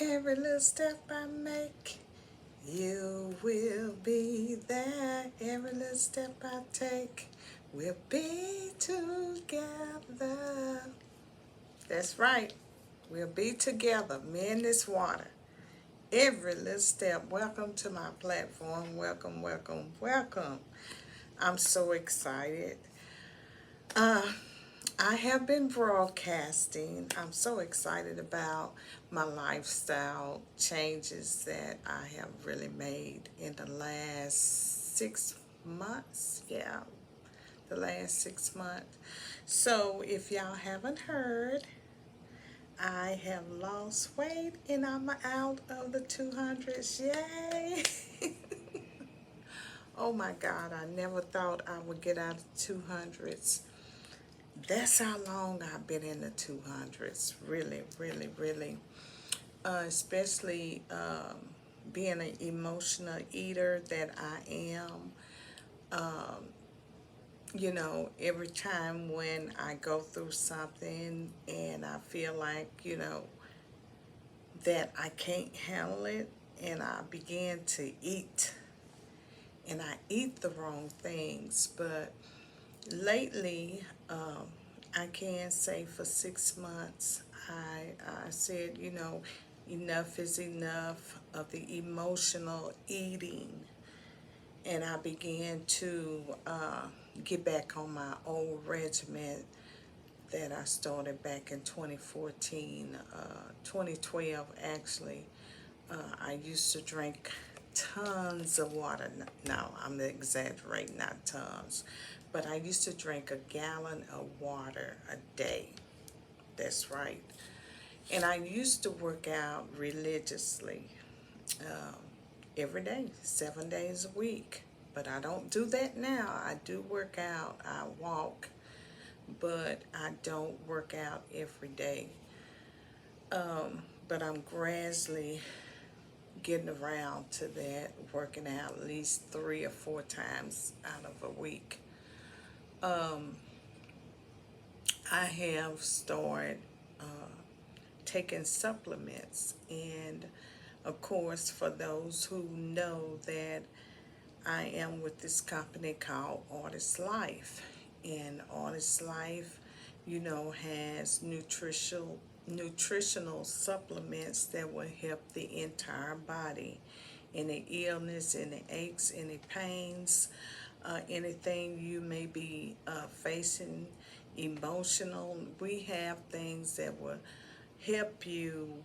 Every little step I make, you will be there. Every little step I take, we'll be together. That's right. We'll be together, me and this water. Every little step. Welcome to my platform. Welcome, welcome, welcome. I'm so excited. Uh, I have been broadcasting. I'm so excited about my lifestyle changes that I have really made in the last 6 months. Yeah, the last 6 months. So, if y'all haven't heard, I have lost weight and I'm out of the 200s. Yay! Oh my God, I never thought I would get out of 200s. That's how long I've been in the 200s. Really, really, really. Especially being an emotional eater that I am. Every time when I go through something and I feel like, that I can't handle it, and I begin to eat. And I eat the wrong things. But lately, I can say for 6 months, I said, enough is enough of the emotional eating. And I began to get back on my old regimen that I started back in 2014, 2012 actually. I used to drink tons of water. No, I'm exaggerating, not tons. But I used to drink a gallon of water a day. That's right. And I used to work out religiously um, every day, 7 days a week. But I don't do that now. I do work out, I walk, but I don't work out every day. But I'm gradually getting around to that, working out at least 3 or 4 times out of a week. I have started taking supplements, and of course, for those who know that I am with this company called Artist Life, and Artist Life, has nutritional supplements that will help the entire body. Any illness, any aches, any pains, anything you may be facing, emotional. We have things that will help you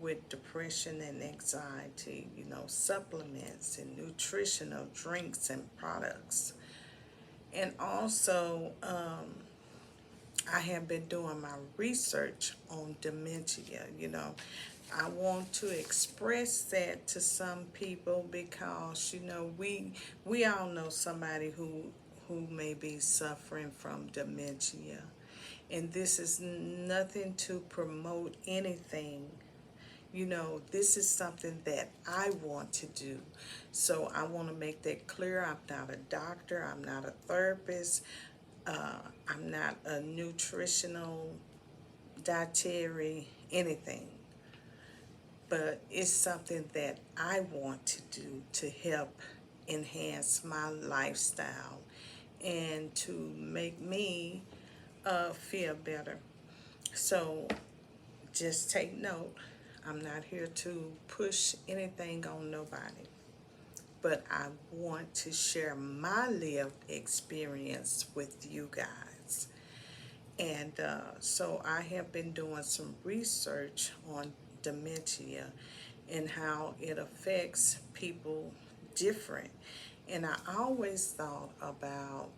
with depression and anxiety, supplements and nutritional drinks and products. And also, I have been doing my research on dementia. I want to express that to some people because we all know somebody who may be suffering from dementia, and this is nothing to promote anything. This is something that I want to do. So I want to make that clear. I'm not a doctor, I'm not a therapist, I'm not a nutritional dietary anything. But it's something that I want to do to help enhance my lifestyle and to make me feel better. So just take note. I'm not here to push anything on nobody, but I want to share my lived experience with you guys. And so I have been doing some research on dementia and how it affects people different. And I always thought about,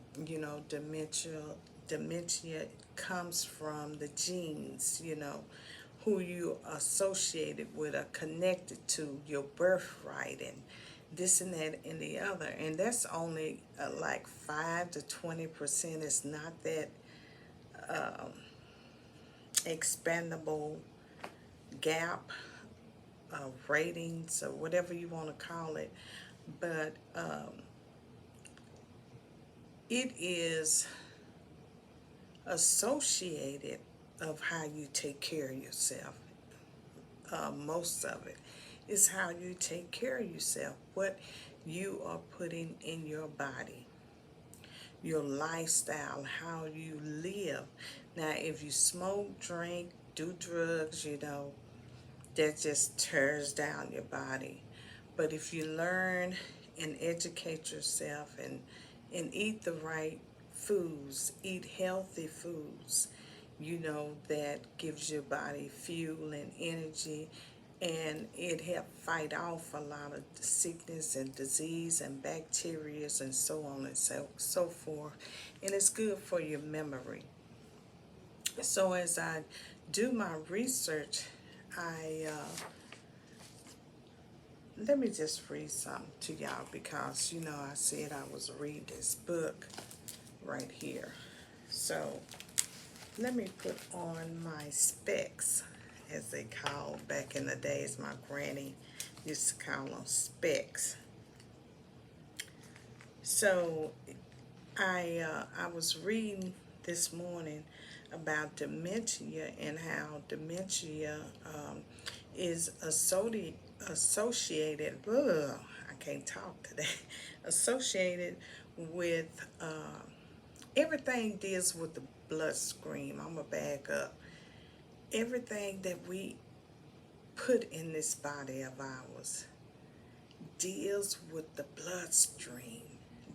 dementia comes from the genes, who you associated with or connected to, your birthright, and this and that and the other. And that's only like 5 to 20%. It's not that expandable gap ratings or whatever you want to call it. But it is associated of how you take care of yourself. most of it. It's how you take care of yourself, what you are putting in your body, your lifestyle, how you live. Now, if you smoke, drink, do drugs, that just tears down your body. But if you learn and educate yourself and eat the right foods, eat healthy foods, that gives your body fuel and energy, and it help fight off a lot of sickness and disease and bacteria and so on and so forth. And it's good for your memory. So as I do my research, I let me just read something to y'all, because I said I was reading this book right here. So let me put on my specs, as they called back in the days. My granny used to call them specs. So I was reading this morning about dementia, and how dementia is associated. Ugh, I can't talk today. Associated with everything deals with the bloodstream. I'm gonna back up. Everything that we put in this body of ours deals with the bloodstream,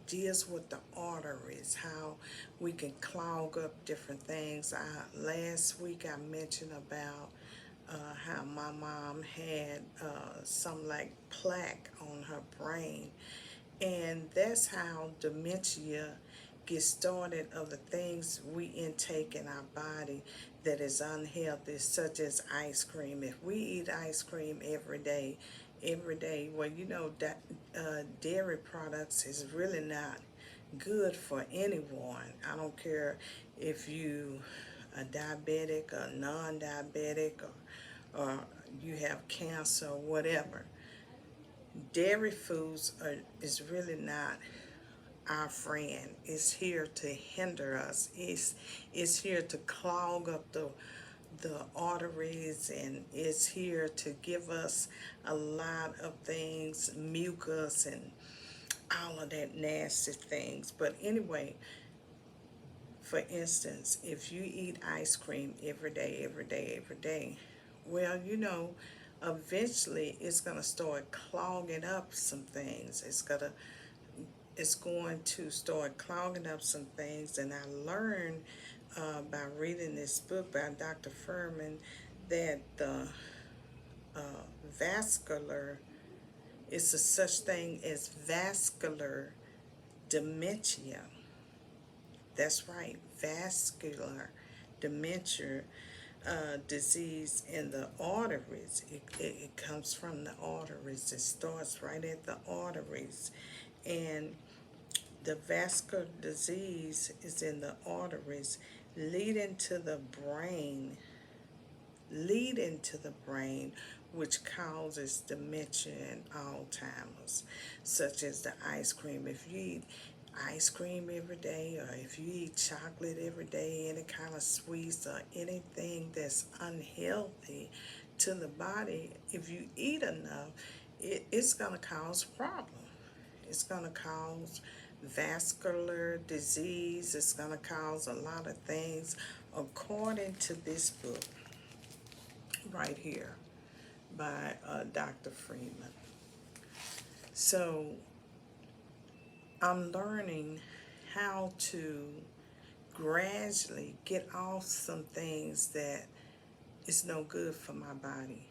deals with the arteries, how we can clog up different things. Last week I mentioned about how my mom had some like plaque on her brain, and that's how dementia gets started, of the things we intake in our body that is unhealthy, such as ice cream. If we eat ice cream every day, well, that dairy products is really not good for anyone. I don't care if you are diabetic or non-diabetic, or you have cancer or whatever. Dairy foods is really not our friend. It's here to hinder us. It's here to clog up the arteries, and it's here to give us a lot of things, mucus and all of that nasty things. But anyway, for instance, if you eat ice cream every day, well, eventually it's gonna start clogging up some things. It's going to start clogging up some things. And I learned by reading this book by Dr. Furman that the uh, vascular is a such thing as vascular dementia. That's right, vascular dementia, disease in the arteries. It comes from the arteries. It starts right at the arteries. And the vascular disease is in the arteries, leading to the brain, which causes dementia and Alzheimer's, such as the ice cream. If you eat ice cream every day, or if you eat chocolate every day, any kind of sweets, or anything that's unhealthy to the body, if you eat enough, it's going to cause problems. It's going to cause vascular disease. It's going to cause a lot of things, according to this book right here by Dr. Freeman. So I'm learning how to gradually get off some things that is no good for my body.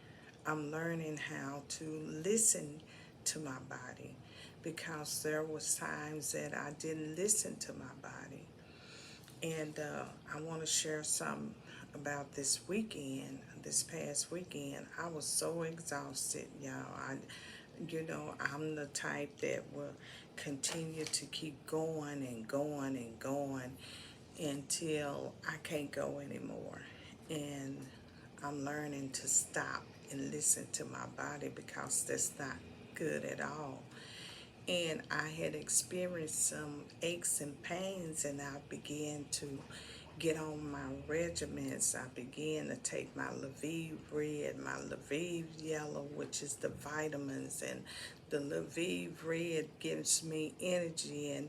I'm learning how to listen to my body, because there was times that I didn't listen to my body. And I want to share some about this past weekend. I was so exhausted, y'all. I'm the type that will continue to keep going and going and going until I can't go anymore. And I'm learning to stop and listen to my body, because that's not good at all. And I had experienced some aches and pains, and I began to get on my regimens. I began to take my Lviv red, my Lviv yellow, which is the vitamins, and the Lviv red gives me energy and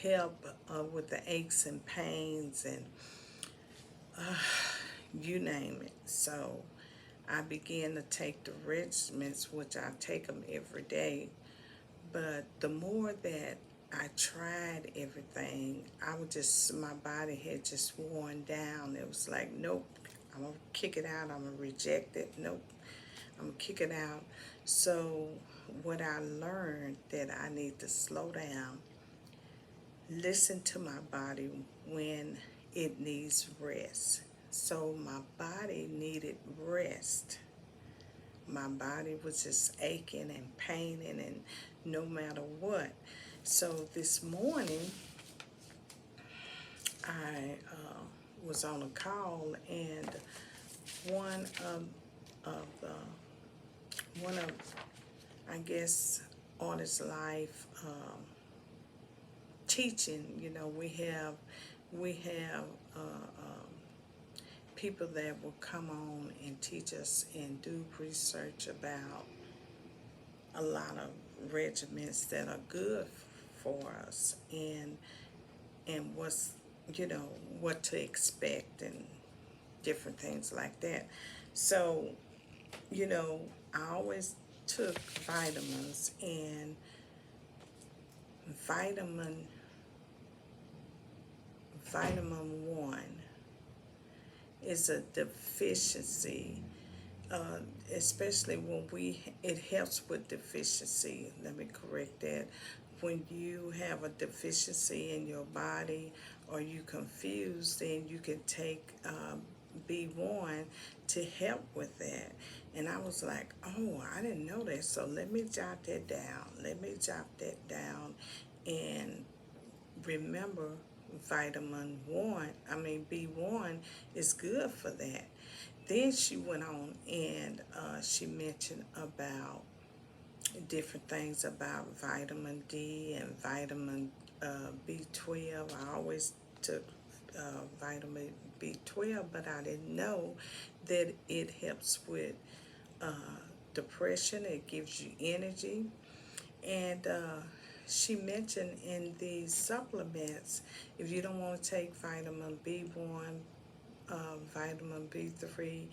help with the aches and pains and you name it. So I began to take the regimens, which I take them every day. But the more that I tried everything, my body had just worn down. It was like, nope, I'm gonna kick it out, I'm gonna reject it, nope, I'm gonna kick it out. So what I learned that I need to slow down, listen to my body when it needs rest. So my body needed rest. My body was just aching and paining and no matter what. So this morning I was on a call, and one of one of I guess Honest Life teaching. We have people that will come on and teach us and do research about a lot of regiments that are good for us, and what to expect and different things like that. So I always took vitamins, and vitamin vitamin 1 is a deficiency, especially when it helps with deficiency. Let me correct that. When you have a deficiency in your body or you confused, then you can take B1 to help with that. And I was like, oh, I didn't know that. So let me jot that down. And remember, B1 is good for that. Then she went on and she mentioned about different things about vitamin D and vitamin B12. I always took vitamin B12, but I didn't know that it helps with uh, depression. It gives you energy. And she mentioned in these supplements, if you don't want to take vitamin B1, vitamin B3,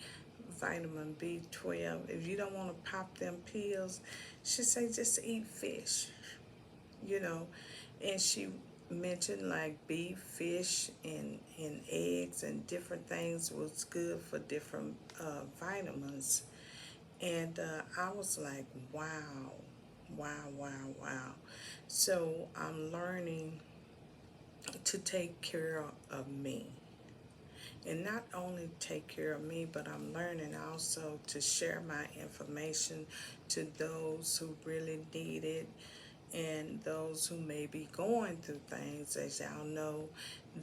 vitamin B12, if you don't want to pop them pills, she said just eat fish, you know. And she mentioned like beef, fish, and eggs and different things was good for different vitamins. And I was like, wow, wow, wow, wow. So I'm learning to take care of me. And not only take care of me, but I'm learning also to share my information to those who really need it and those who may be going through things. As y'all know,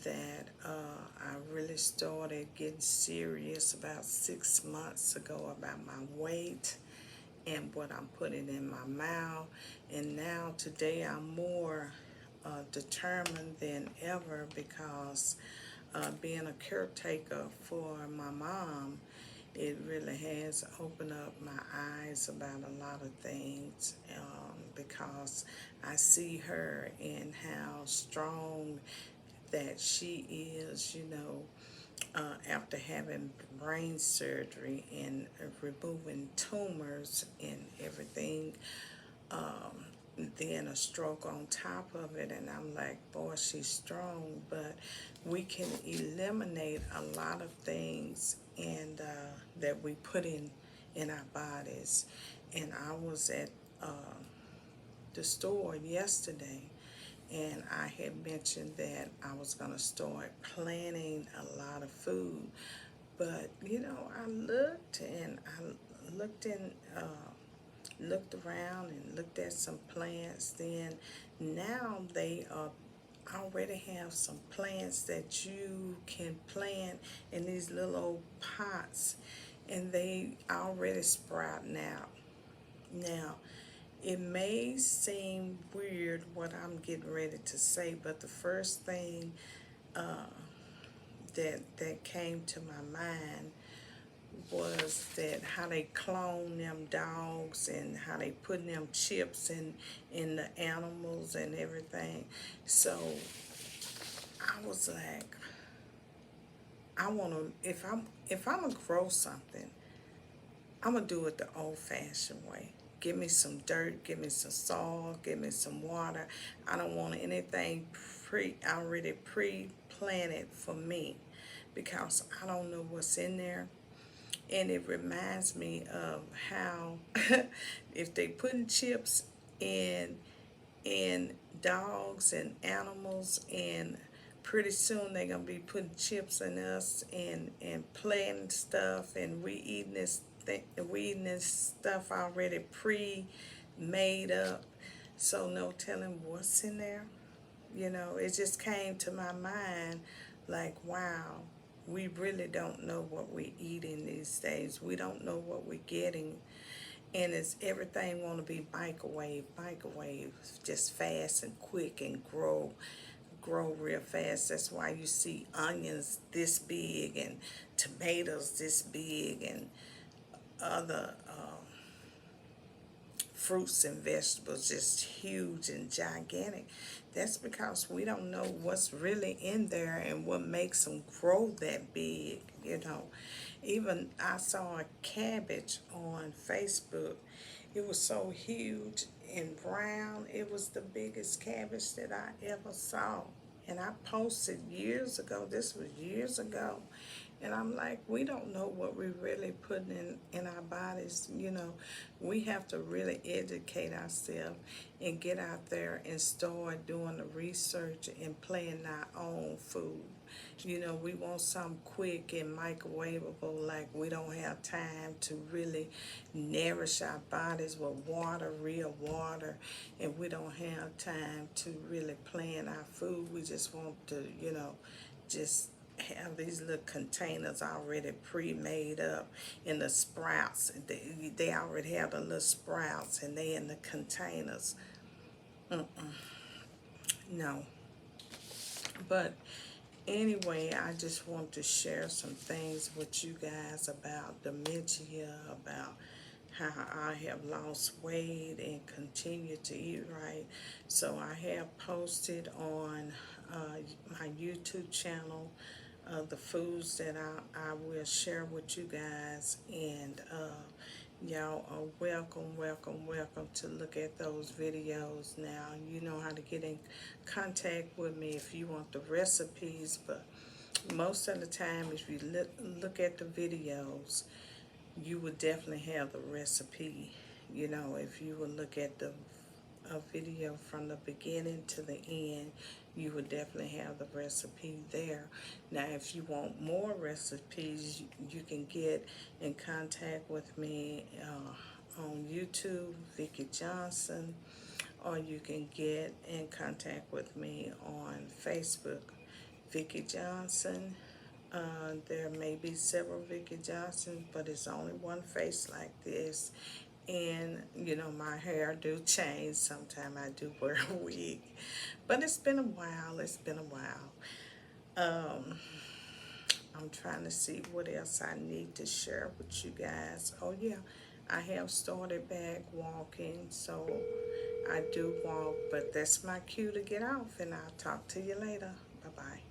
that I really started getting serious about 6 months ago about my weight and what I'm putting in my mouth. And now today I'm more determined than ever, because being a caretaker for my mom, it really has opened up my eyes about a lot of things, because I see her and how strong that she is, after having brain surgery and removing tumors and everything, then a stroke on top of it. And I'm like, boy, she's strong, but we can eliminate a lot of things and that we put in our bodies. And I was at the store yesterday, and I had mentioned that I was going to start planning a lot of food. But I looked in looked around and looked at some plants. Then now they already have some plants that you can plant in these little old pots, and they already sprouting out. Now, it may seem weird what I'm getting ready to say, but the first thing that came to my mind was that how they clone them dogs and how they putting them chips in the animals and everything. So I was like, I want to, if I'm gonna grow something, I'm gonna do it the old-fashioned way. Give me some dirt, give me some soil, give me some water. I don't want anything already pre-planted for me, because I don't know what's in there. And it reminds me of how if they putting chips in dogs and animals, and pretty soon they're gonna be putting chips in us and planting stuff, and we eating this stuff already pre-made up, so no telling what's in there. It just came to my mind, like, wow, we really don't know what we're eating these days. We don't know what we're getting. And it's everything want to be microwave, just fast and quick and grow real fast. That's why you see onions this big and tomatoes this big and other fruits and vegetables just huge and gigantic. That's because we don't know what's really in there and what makes them grow that big. Even I saw a cabbage on Facebook. It was so huge and brown. It was the biggest cabbage that I ever saw. And I posted years ago. This was years ago. And I'm like, we don't know what we're really putting in our bodies. We have to really educate ourselves and get out there and start doing the research and planting our own food. We want something quick and microwavable, like we don't have time to really nourish our bodies with water, real water, and we don't have time to really plan our food. We just want to, just have these little containers already pre-made up in the sprouts. They already have the little sprouts and they in the containers. No. But anyway, I just want to share some things with you guys about dementia, about how I have lost weight and continue to eat right. So I have posted on my YouTube channel the foods that I will share with you guys, and y'all are welcome to look at those videos. Now you know how to get in contact with me if you want the recipes, but most of the time if you look at the videos, you would definitely have the recipe. If you would look at the a video from the beginning to the end, you would definitely have the recipe there. Now, if you want more recipes, you can get in contact with me on YouTube, Vicki Johnson, or you can get in contact with me on Facebook, Vicki Johnson. There may be several Vicki Johnsons, but it's only one face like this. And my hair do change. Sometimes I do wear a wig, but it's been a while. I'm trying to see what else I need to share with you guys. Oh yeah, I have started back walking, so I do walk, but that's my cue to get off, and I'll talk to you later. Bye bye.